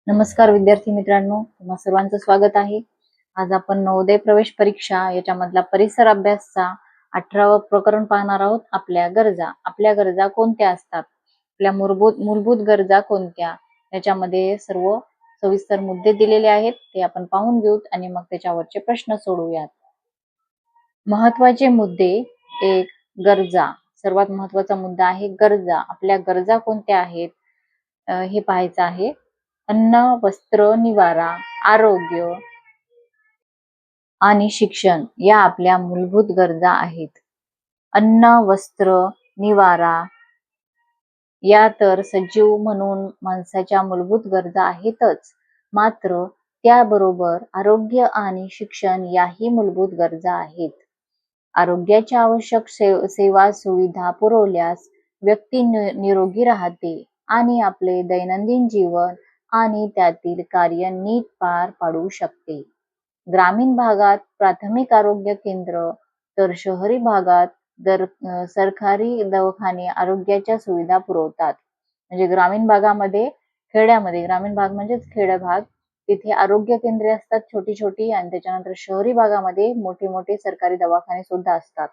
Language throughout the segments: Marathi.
नमस्कार विद्यार्थी मित्रांनो, तुम्हा सर्वांचं स्वागत आहे. आज आपण नवोदय प्रवेश परीक्षा याच्यामधला परिसर अभ्यासचा 18वा प्रकरण पाहणार आहोत. आपल्या गरजा कोणत्या असतात? आपल्या मूलभूत गरजा कोणत्या? याच्यामध्ये सर्व सविस्तर मुद्दे दिलेले आहेत, ते आपण पाहून घेऊत आणि मग त्याच्यावरचे प्रश्न सोडवूयात. महत्वाचे मुद्दे. 1. गरजा. सर्वात महत्वाचा मुद्दा आहे गरजा. आपल्या गरजा कोणत्या आहेत हे पाहायचं आहे. अन्न, वस्त्र, निवारा, आरोग्य आणि शिक्षण या आपल्या मूलभूत गरजा आहेत. अन्न, वस्त्र, निवारा या तर सजीव म्हणून माणसाच्या मूलभूत गरजा आहेतच, मात्र त्याबरोबर आरोग्य आणि शिक्षण याही मूलभूत गरजा आहेत. आरोग्याच्या आवश्यक सेवा सुविधा पुरवल्यास व्यक्ती निरोगी राहते आणि आपले दैनंदिन जीवन आणि त्यातील कार्य नीट पार पाडू शकते. ग्रामीण भागात प्राथमिक आरोग्य केंद्र तर शहरी भागात सरकारी दवाखाने आरोग्याच्या सुविधा पुरवतात. म्हणजे ग्रामीण भागामध्ये, ग्रामीण भाग म्हणजेच खेडे भाग, तिथे आरोग्य केंद्रे असतात छोटी छोटी, आणि त्याच्यानंतर शहरी भागामध्ये मोठे मोठे सरकारी दवाखाने सुद्धा असतात.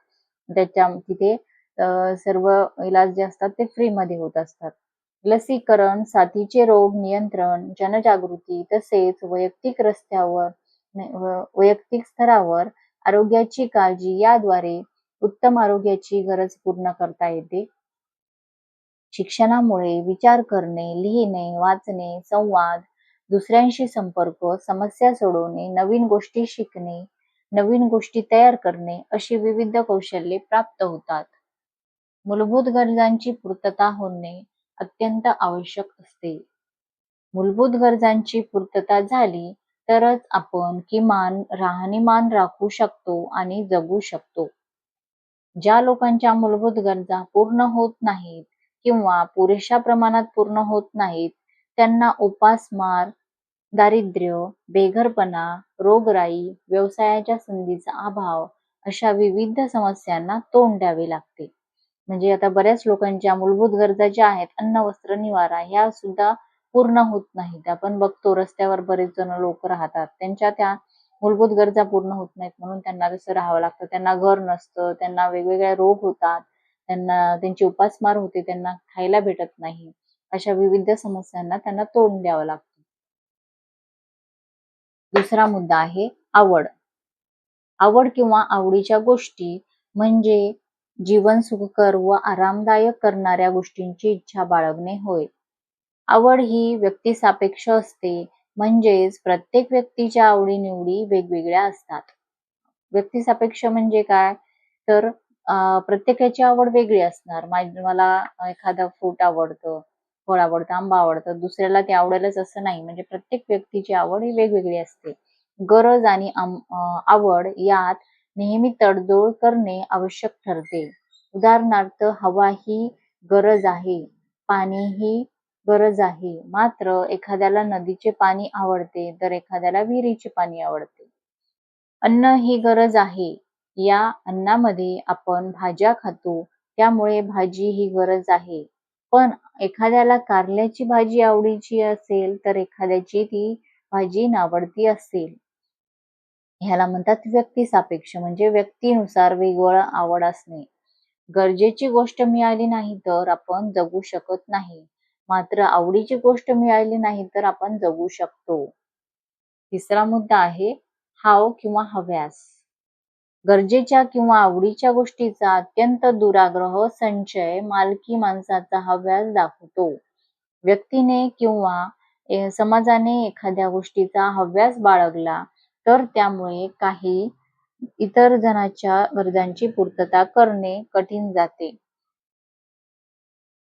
तिथे सर्व इलाज जे असतात ते फ्री मध्ये होत असतात. लसीकरण, साथीचे रोग नियंत्रण, जनजागृती तसेच वैयक्तिक स्तरावर आरोग्याची काळजी याद्वारे उत्तम आरोग्याची गरज पूर्ण करता येते. शिक्षणामुळे विचार करणे, लिहिणे, वाचणे, संवाद, दुसऱ्यांशी संपर्क, समस्या सोडवणे, नवीन गोष्टी शिकणे, नवीन गोष्टी तयार करणे अशी विविध कौशल्ये प्राप्त होतात. मूलभूत गरजांची पूर्तता होणे अत्यंत आवश्यक असते. मूलभूत गरजांची पूर्तता झाली तरच आपण किमान राहणीमान राखू शकतो आणि जगू शकतो. ज्या लोकांच्या मूलभूत गरजा पूर्ण होत नाहीत किंवा पुरेशा प्रमाणात पूर्ण होत नाहीत, त्यांना उपासमार, दारिद्र्य, बेघरपणा, रोगराई, व्यवसायाच्या संधीचा अभाव अशा विविध समस्यांना तोंड द्यावे लागते. म्हणजे आता बऱ्याच लोकांच्या मूलभूत गरजा ज्या आहेत, अन्न, वस्त्र, निवारा, ह्या सुद्धा पूर्ण होत नाहीत. आपण बघतो रस्त्यावर बरेच जण लोक राहतात, त्यांच्या त्या मूलभूत गरजा पूर्ण होत नाहीत म्हणून त्यांना तसं राहावं लागतं. त्यांना घर नसतं, त्यांना वेगवेगळे रोग होतात, त्यांची उपासमार होते, त्यांना खायला भेटत नाही. अशा विविध समस्यांना त्यांना तोंड द्यावं लागतं. दुसरा मुद्दा आहे आवड. आवड किंवा आवडीच्या गोष्टी म्हणजे जीवन सुखकर व आरामदायक करणाऱ्या गोष्टींची इच्छा बाळगणे होय. आवड ही व्यक्तिसापेक्ष असते, म्हणजेच प्रत्येक व्यक्तीच्या आवडीनिवडी वेगवेगळ्या असतात. व्यक्तिसापेक्ष म्हणजे काय, तर प्रत्येकाची आवड वेगळी असणार. मला एखादं फ्रूट आवडतं, फळ आवडतं, आंबा आवडतं, दुसऱ्याला ते आवडेलच असं नाही. म्हणजे प्रत्येक व्यक्तीची आवड ही वेगवेगळी असते. गरज आणि आवड यात नेहमी तडजोड करणे आवश्यक ठरते. उदाहरणार्थ, हवा ही गरज आहे, पाणी ही गरज आहे, मात्र एखाद्याला नदीचे पाणी आवडते तर एखाद्याला विहिरीचे पाणी आवडते. अन्न ही गरज आहे, या अन्नामध्ये आपण भाज्या खातो, त्यामुळे भाजी ही गरज आहे. पण एखाद्याला कारल्याची भाजी आवडीची असेल तर एखाद्याची ती भाजी नावडती असेल. ह्याला म्हणतात व्यक्तिसापेक्ष, म्हणजे व्यक्तीनुसार वेगवेगळं आवड असणे. गरजेची गोष्ट मिळाली नाही तर आपण जगू शकत नाही, मात्र आवडीची गोष्ट मिळाली नाही तर आपण जगू शकतो. तिसरा मुद्दा आहे हाव किंवा हव्यास. गरजेच्या किंवा आवडीच्या गोष्टीचा अत्यंत दुराग्रह संचय मालकी माणसाचा हव्यास दाखवतो. व्यक्तीने किंवा समाजाने एखाद्या गोष्टीचा हव्यास बाळगला तर त्यामुळे काही इतर जणांच्या गरजांची पूर्तता करणे कठीण जाते.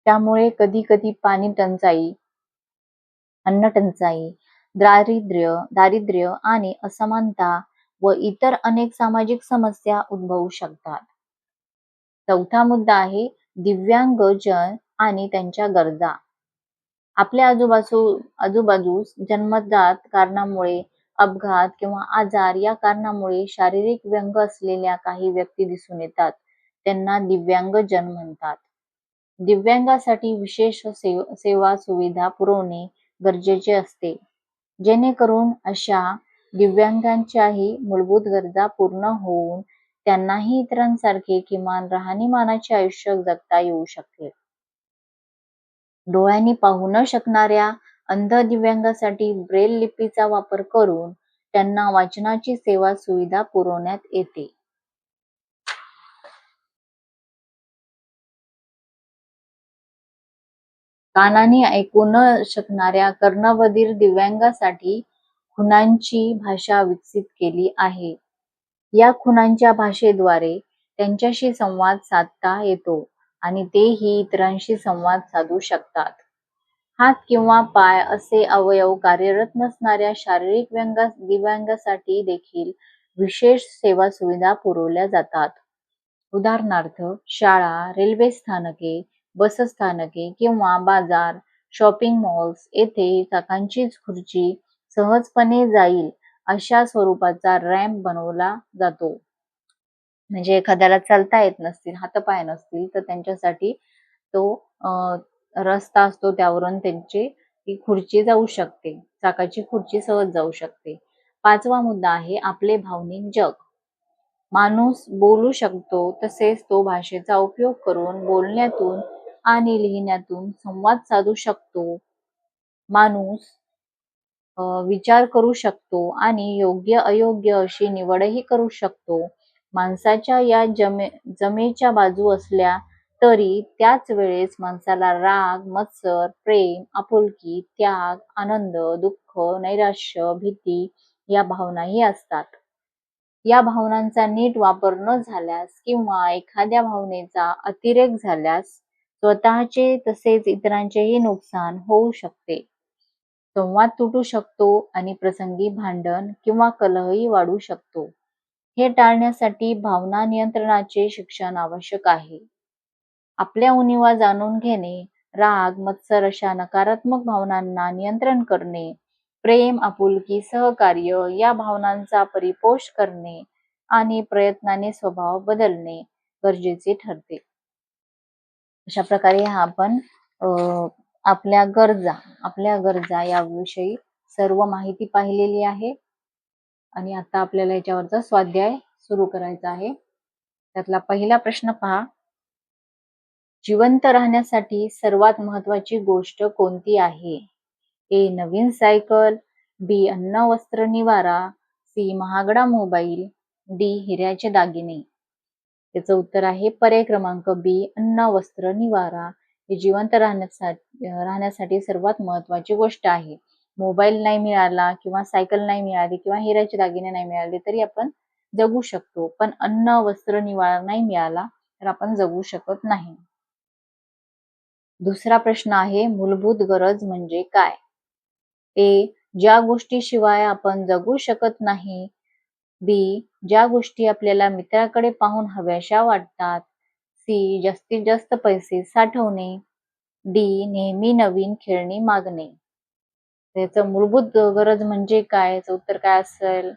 त्यामुळे कधी कधी पाणी टंचाई, अन्न टंचाई, दारिद्र्य आणि असमानता व इतर अनेक सामाजिक समस्या उद्भवू शकतात. चौथा मुद्दा आहे दिव्यांगजन आणि त्यांच्या गरजा. आपल्या आजूबाजूस जन्मजात कारणामुळे, अपघात किंवा आजार या कारणामुळे शारीरिक व्यंग असलेल्या काही व्यक्ती दिसून येतात. त्यांना दिव्यांगजन म्हणतात. दिव्यांगासाठी विशेष सेवा सुविधा पुरवणे गरजेचे असते. जेणेकरून अशा दिव्यांगांच्याही मूलभूत गरजा पूर्ण होऊन त्यांनाही इतरांसारखे किमान राहणीमानाचे आयुष्य जगता येऊ शकेल. डोळ्यांनी पाहू न शकणाऱ्या अंध दिव्यांगासाठी ब्रेल लिपीचा वापर करून त्यांना वाचनाची सेवा सुविधा पुरवण्यात येते. कानाने ऐकू न शकणाऱ्या कर्णबधीर दिव्यांगासाठी खुणांची भाषा विकसित केली आहे. या खुणांच्या भाषेद्वारे त्यांच्याशी संवाद साधता येतो आणि तेही इतरांशी संवाद साधू शकतात. हात किंवा पाय असे अवयव कार्यरत नसणाऱ्या शारीरिक दिव्यांगासाठी देखील विशेष सेवा सुविधा पुरवल्या जातात. उदाहरणार्थ शाळा, रेल्वे स्थानके, बसस्थानके किंवा बाजार, शॉपिंग मॉल्स येथे चाकांची खुर्ची सहजपणे जाईल अशा स्वरूपाचा रॅम्प बनवला जातो. म्हणजे एखाद्याला चालता येत नसतील, हातपाय नसतील तर त्यांच्यासाठी तो रस्ता असतो त्यावरून त्यांची ती खुर्ची जाऊ शकते. चाकाची खुर्ची सहज जाऊ शकते. 5वा मुद्दा आहे आपले भावनिक जग. माणूस बोलू शकतो तसेच तो भाषेचा उपयोग करून बोलण्यातून आणि लिहिण्यातून संवाद साधू शकतो. माणूस विचार करू शकतो आणि योग्य अयोग्य अशी निवडही करू शकतो. माणसाच्या या जमेच्या बाजू असल्या तरी त्याच वेळेस माणसाला राग, मत्सर, प्रेम, आपुलकी, त्याग, आनंद, दुःख, नैराश्य, भीती या भावनाही असतात. या भावनांचा नीट वापर न झाल्यास किंवा एखाद्या भावनेचा अतिरेक झाल्यास स्वतःचे तसेच इतरांचेही नुकसान होऊ शकते. संवाद तुटू शकतो आणि प्रसंगी भांडण किंवा कलहही वाढू शकतो. हे टाळण्यासाठी भावना नियंत्रणाचे शिक्षण आवश्यक आहे. आपल्या उणिवा जाणून घेणे, राग, मत्सर अशा नकारात्मक भावनांना नियंत्रण करणे, प्रेम, आपुलकी, सहकार्य या भावनांचा परिपोष करणे आणि प्रयत्नाने स्वभाव बदलणे गरजेचे ठरते. अशा प्रकारे आपण आपल्या गरजा याविषयी सर्व माहिती पाहिलेली आहे आणि आता आपल्याला याच्यावरचा स्वाध्याय सुरू करायचा आहे. त्यातला पहिला प्रश्न पहा. जिवंत राहण्यासाठी सर्वात महत्वाची गोष्ट कोणती आहे? ए. नवीन सायकल, बी. अन्न, वस्त्र, निवारा, सी. महागडा मोबाईल, डी. हिऱ्याचे दागिने. त्याचं उत्तर आहे पर्याय क्रमांक बी. अन्न, वस्त्र, निवारा हे जिवंत राहण्यासाठी सर्वात महत्वाची गोष्ट आहे. मोबाईल नाही मिळाला किंवा सायकल नाही मिळाली किंवा हिऱ्याचे दागिने नाही मिळाले तरी आपण जगू शकतो, पण अन्न, वस्त्र, निवारा नाही मिळाला तर आपण जगू शकत नाही. दुसरा प्रश्न आहे मूलभूत गरज म्हणजे काय? ए. ज्या गोष्टीशिवाय आपण जगू शकत नाही. बी. ज्या गोष्टी आपल्याला मित्राकडे पाहून हव्याशा वाटतात. सी. जास्तीत जास्त पैसे साठवणे. डी. नेहमी नवीन खेळणी मागणे. त्याचं मूलभूत गरज म्हणजे काय? याचं उत्तर काय असेल?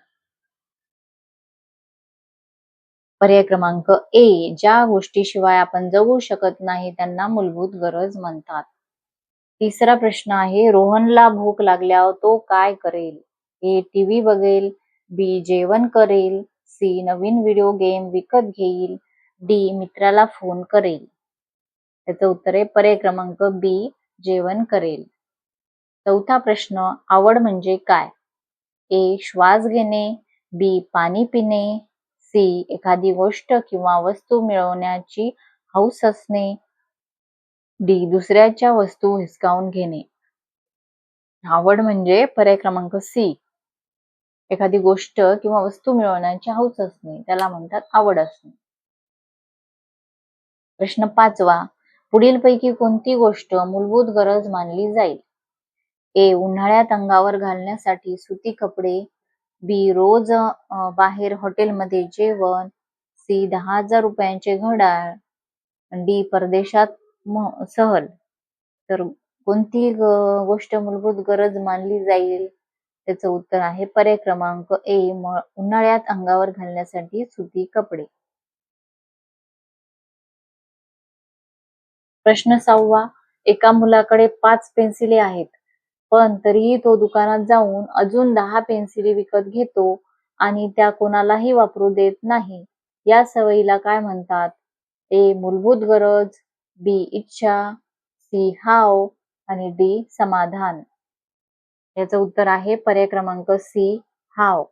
पर्याय क्रमांक ए. ज्या गोष्टीशिवाय आपण जगू शकत नाही त्यांना मूलभूत गरज म्हणतात. तिसरा प्रश्न आहे रोहनला भूक लागल्यावर तो काय करेल? ए. टीव्ही बघेल, बी. जेवण करेल, सी. नवीन व्हिडिओ गेम विकत घेईल, डी. मित्राला फोन करेल. त्याचं उत्तर आहे पर्याय क्रमांक बी. जेवण करेल. चौथा प्रश्न आवड म्हणजे काय? ए. श्वास घेणे, बी. पाणी पिणे, सी. एखादी गोष्ट किंवा वस्तू मिळवण्याची हौस असणे, डी. दुसऱ्याच्या वस्तू हिसकावून घेणे. आवड म्हणजे पर्याय क्रमांक सी. एखादी गोष्ट किंवा वस्तू मिळवण्याची हौस असणे त्याला म्हणतात आवड असणे. प्रश्न 5वा पुढीलपैकी कोणती गोष्ट मूलभूत गरज मानली जाईल? ए. उन्हाळ्यात अंगावर घालण्यासाठी सुती कपडे, बी. रोज बाहेर हॉटेलमध्ये जेवण, सी. 10,000 रुपयांचे घड्याळ, डी. परदेशात सहल. तर कोणती गोष्ट मूलभूत गरज मानली जाईल? त्याचं उत्तर आहे पर्याय क्रमांक ए. उन्हाळ्यात अंगावर घालण्यासाठी सुती कपडे. प्रश्न 6वा एका मुलाकडे 5 पेन्सिले आहेत पण तरीही तो दुकानात जाऊन अजून 10 पेन्सिली विकत घेतो आणि त्या कोणालाही वापरू देत नाही. या सवयीला काय म्हणतात? ए. मूलभूत गरज, बी. इच्छा, सी. हाव आणि डी. समाधान. याचं उत्तर आहे पर्याय क्रमांक सी. हाव.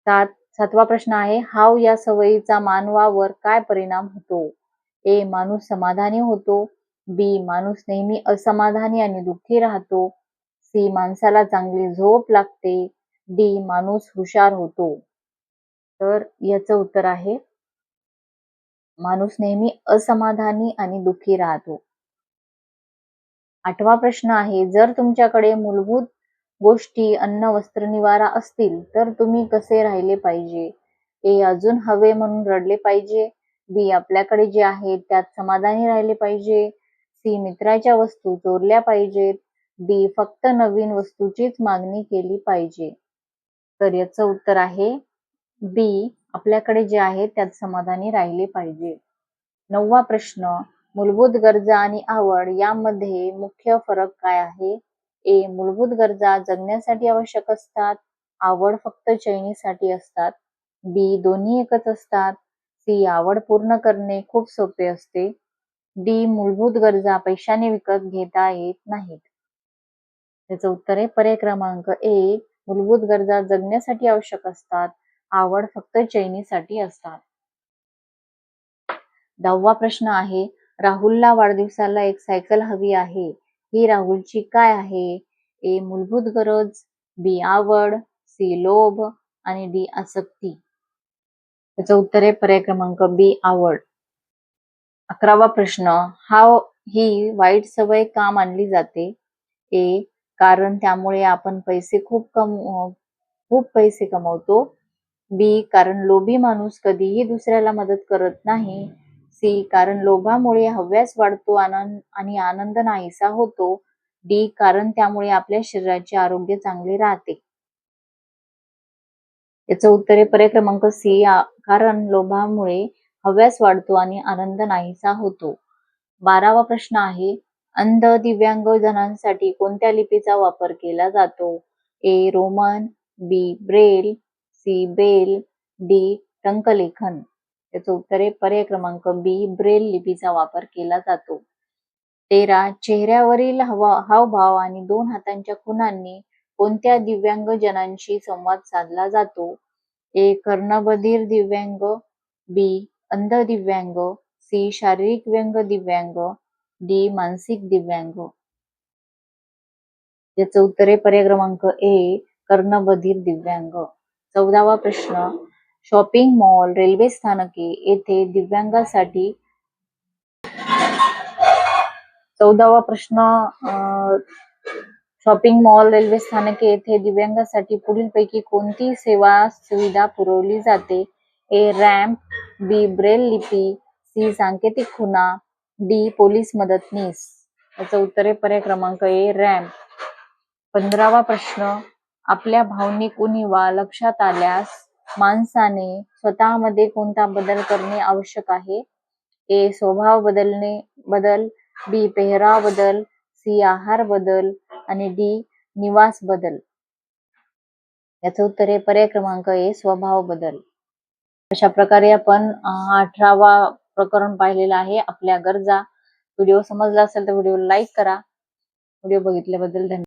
सातवा प्रश्न आहे, हाव या सवयीचा मानवावर काय परिणाम होतो? ए. माणूस समाधानी होतो, बी. माणूस नेहमी असमाधानी आणि दुःखी राहतो, सी. माणसाला चांगली झोप लागते, डी. माणूस हुशार होतो. तर याचं उत्तर आहे माणूस नेहमी असमाधानी आणि दुःखी राहतो. 8वा प्रश्न आहे, जर तुमच्याकडे मूलभूत गोष्टी अन्न, वस्त्र, निवारा असतील तर तुम्ही कसे राहिले पाहिजे? ए. अजून हवे म्हणून रडले पाहिजे, बी. आपल्याकडे जे आहे त्यात समाधानी राहिले पाहिजे, सी. मित्राच्या वस्तू चोरल्या पाहिजेत, डी. फक्त नवीन वस्तूचीच मागणी केली पाहिजे. तर याचं उत्तर आहे बी. आपल्याकडे जे आहे त्यात समाधानी राहिले पाहिजे. 9वा प्रश्न, मूलभूत गरजा आणि आवड यामध्ये मुख्य फरक काय आहे? ए. मूलभूत गरजा जगण्यासाठी आवश्यक असतात, आवड फक्त चैनीसाठी असतात, बी. दोन्ही एकच असतात, सी. आवड पूर्ण करणे खूप सोपे असते, डी. मूलभूत गरजा पैशाने विकत घेता येत नाहीत. त्याचं उत्तर आहे पर्याय क्रमांक ए. मूलभूत गरजा जगण्यासाठी आवश्यक असतात, आवड फक्त चैनीसाठी असतात. 10वा प्रश्न आहे, राहुलला वाढदिवसाला एक सायकल हवी आहे. ही राहुलची काय आहे? ए. मूलभूत गरज, बी. आवड, सी. लोभ आणि डी. आसक्ती. त्याचं उत्तर आहे पर्याय क्रमांक बी. आवड. 11वा प्रश्न, हाव ही वाईट सवय का मानली जाते? ए. कारण त्यामुळे आपण खूप पैसे कमवतो, बी. कारण लोभी माणूस कधीही दुसऱ्याला मदत करत नाही, सी. कारण लोभामुळे हव्यास वाढतो आणि आनंद नाहीसा होतो, डी. कारण त्यामुळे आपल्या शरीराचे आरोग्य चांगले राहते. याचं उत्तर आहे पर्याय क्रमांक सी. कारण लोभामुळे हव्यास वाढतो आणि आनंद नाहीसा होतो. 12वा प्रश्न आहे, अंध दिव्यांग जणांसाठी कोणत्या लिपीचा वापर केला जातो? A. Roman, B. Braille, C. Bell, D. टंकलेखन. याचं उत्तर आहे पर्याय क्रमांक बी. ब्रेल लिपीचा वापर केला जातो. 13. चेहऱ्यावरील हावभाव आणि 2 हातांच्या खुणांनी कोणत्या दिव्यांग जनांशी संवाद साधला जातो? ए. कर्णबधिर दिव्यांग, बी. अंध दिव्यांग, सी. शारीरिक व्यंग दिव्यांग, डी. मानसिक दिव्यांग. याचं उत्तर आहे पर्याय क्रमांक ए. कर्णबधिर दिव्यांग. 14वा प्रश्न, शॉपिंग मॉल, रेल्वे स्थानके येथे दिव्यांगासाठी 14वा प्रश्न, शॉपिंग मॉल, रेल्वे स्थानके येथे दिव्यांगासाठी पुढीलपैकी कोणती सेवा सुविधा पुरवली जाते? ए. रॅम्प, बी. ब्रेल लिपी, सी. सांकेतिक खुणा, डी. पोलीस मदतनीस. याचं उत्तर आहे पर्याय क्रमांक ए. रॅम्प. 15वा प्रश्न, आपल्या भावनिक उणीवा लक्षात आल्यास माणसाने स्वतःमध्ये कोणता बदल करणे आवश्यक आहे? ए. स्वभाव बदल, बी. पेहराव बदल, सी. आहार बदल आणि डी. निवास बदल. याचं उत्तर आहे पर्याय क्रमांक ए. स्वभाव बदल. अशा प्रकारे आपण 18वा प्रकरण पाहिलेला आहे, आपल्या गरजा. व्हिडिओ समजला असेल तर व्हिडिओ लाईक करा. व्हिडिओ बघितल्याबद्दल धन्यवाद.